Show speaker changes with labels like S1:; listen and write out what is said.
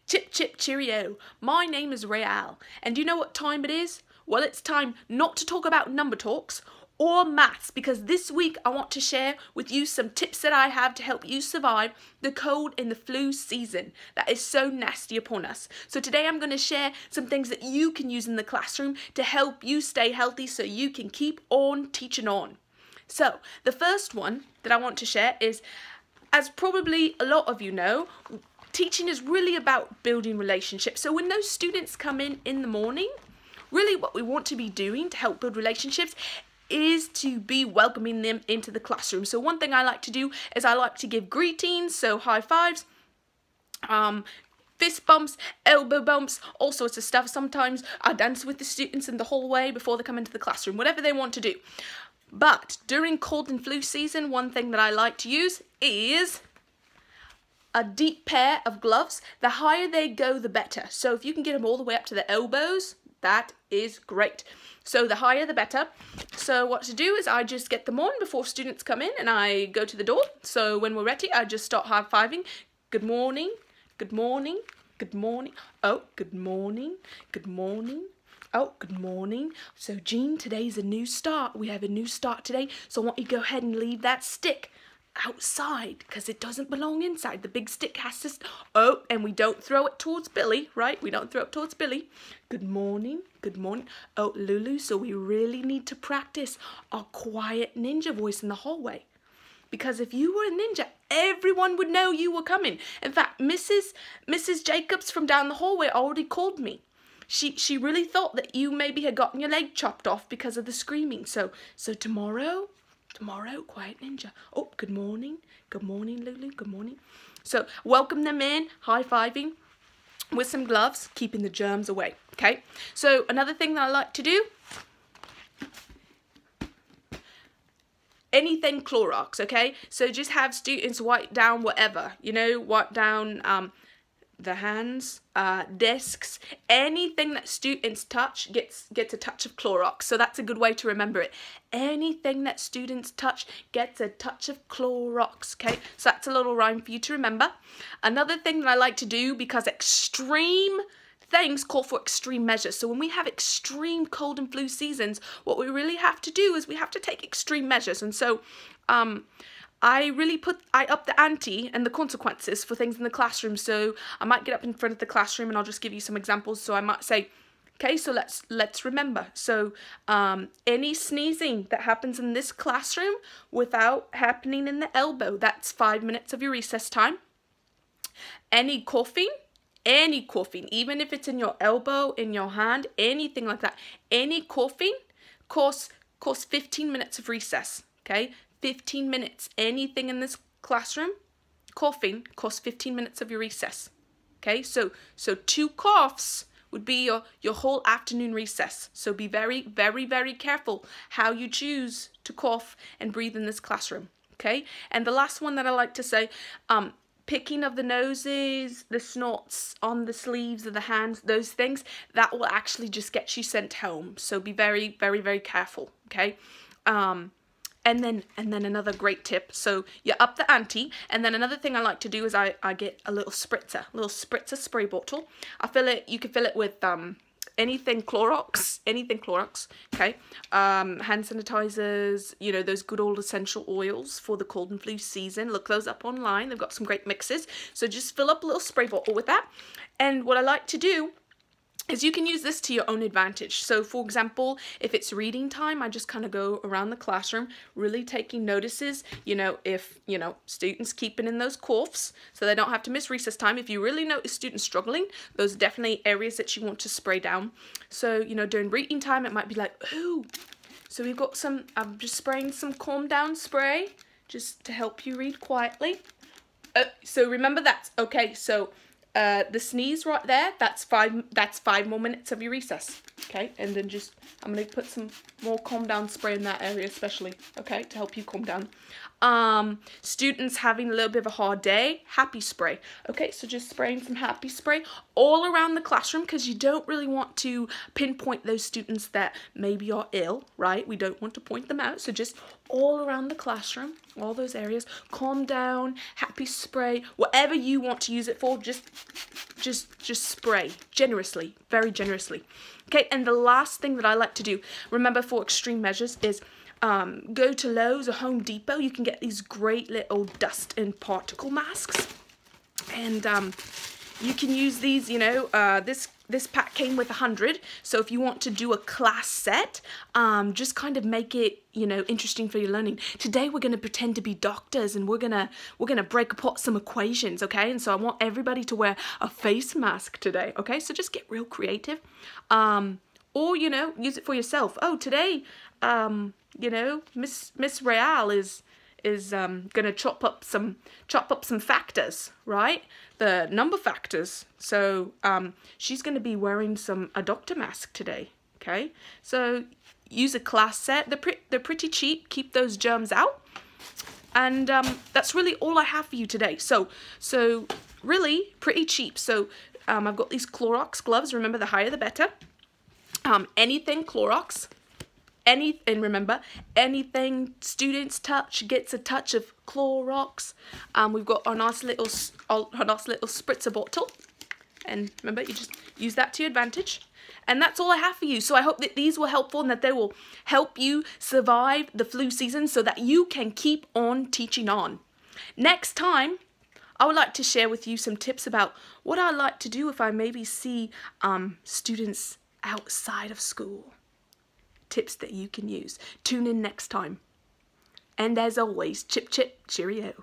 S1: Chip chip cheerio, my name is Real, and do you know what time it is? Well, it's time not to talk about number talks or maths, because this week I want to share with you some tips that I have to help you survive the cold and the flu season that is so nasty upon us. So today I'm going to share some things that you can use in the classroom to help you stay healthy so you can keep on teaching on. So the first one that I want to share is, as probably a lot of you know, teaching is really about building relationships. So when those students come in the morning, really what we want to be doing to help build relationships is to be welcoming them into the classroom. So one thing I like to do is I like to give greetings, so high fives, fist bumps, elbow bumps, all sorts of stuff. Sometimes I dance with the students in the hallway before they come into the classroom, whatever they want to do. But during cold and flu season, one thing that I like to use is a deep pair of gloves. The higher they go, the better. So if you can get them all the way up to the elbows, that is great. So the higher the better. So what to do is I just get them on before students come in and I go to the door. So when we're ready, I just start high-fiving. Good morning, good morning, good morning. Oh, good morning, good morning. Oh, good morning. So Jean, today's a new start. We have a new start today. So I want you to go ahead and leave that stick outside because it doesn't belong inside. The big stick has to oh, and we don't throw it towards Billy, right? We don't throw it towards Billy. Good morning, good morning. Oh, Lulu, so we really need to practice our quiet ninja voice in the hallway, because if you were a ninja, everyone would know you were coming. In fact, Mrs. Jacobs from down the hallway already called me. She really thought that you maybe had gotten your leg chopped off because of the screaming. So tomorrow, quiet ninja. Oh, good morning, Lulu, good morning. So welcome them in, high-fiving with some gloves, keeping the germs away, okay? So another thing that I like to do, anything Clorox, okay? So just have students wipe down whatever, you know, wipe down the hands, desks, anything that students touch gets a touch of Clorox. So that's a good way to remember it. Anything that students touch gets a touch of Clorox, okay? So that's a little rhyme for you to remember. Another thing that I like to do, because extreme things call for extreme measures. So when we have extreme cold and flu seasons, what we really have to do is we have to take extreme measures. And so I up the ante and the consequences for things in the classroom. So I might get up in front of the classroom and I'll just give you some examples. So I might say, okay, so let's remember. So any sneezing that happens in this classroom without happening in the elbow, that's 5 minutes of your recess time. Any coughing, even if it's in your elbow, in your hand, anything like that, any coughing costs 15 minutes of recess, okay? 15 minutes. Anything in this classroom, coughing, costs 15 minutes of your recess. Okay, so 2 coughs would be your whole afternoon recess. So be very, very, very careful how you choose to cough and breathe in this classroom. Okay, and the last one that I like to say, picking of the noses, the snorts on the sleeves of the hands, those things, that will actually just get you sent home. So be very, very, very careful. Okay. And then another great tip, so you up the ante, and then another thing I like to do is I get a little spritzer spray bottle. You can fill it with anything Clorox, okay? Hand sanitizers, you know, those good old essential oils for the cold and flu season. Look those up online, they've got some great mixes. So just fill up a little spray bottle with that. And what I like to do is you can use this to your own advantage. So for example, if it's reading time, I just kind of go around the classroom, really taking notices, you know, if, you know, students keeping in those coughs, so they don't have to miss recess time. If you really notice students struggling, those are definitely areas that you want to spray down. So, you know, during reading time, it might be like, ooh, so we've got I'm just spraying some calm down spray, just to help you read quietly. So remember that, okay, so the sneeze right there, that's five more minutes of your recess, okay? And then just, I'm going to put some more calm down spray in that area especially, okay, to help you calm down. Students having a little bit of a hard day, happy spray. Okay, so just spraying some happy spray all around the classroom, because you don't really want to pinpoint those students that maybe are ill, right? We don't want to point them out, so just all around the classroom, all those areas, calm down, happy spray, whatever you want to use it for, just just spray generously, very generously. Okay, and the last thing that I like to do, remember for extreme measures, is go to Lowe's or Home Depot. You can get these great little dust and particle masks, and you can use these, you know, this pack came with 100, so if you want to do a class set, just kind of make it, you know, interesting for your learning. Today we're going to pretend to be doctors, and we're gonna break apart some equations, okay? And so I want everybody to wear a face mask today, okay? So just get real creative, or, you know, use it for yourself. Oh, today, you know, Miss Real is gonna chop up some factors, right? The number factors. So she's gonna be wearing a doctor mask today. Okay, so use a class set. They're pretty cheap. Keep those germs out. And that's really all I have for you today. So really pretty cheap. So I've got these Clorox gloves. Remember, the higher the better. Anything Clorox. And remember, anything students touch gets a touch of Clorox. We've got our nice little spritzer bottle, and remember, you just use that to your advantage. And that's all I have for you. So I hope that these were helpful and that they will help you survive the flu season so that you can keep on teaching on. Next time, I would like to share with you some tips about what I like to do if I maybe see students outside of school. Tips that you can use. Tune in next time. And as always, chip chip, cheerio.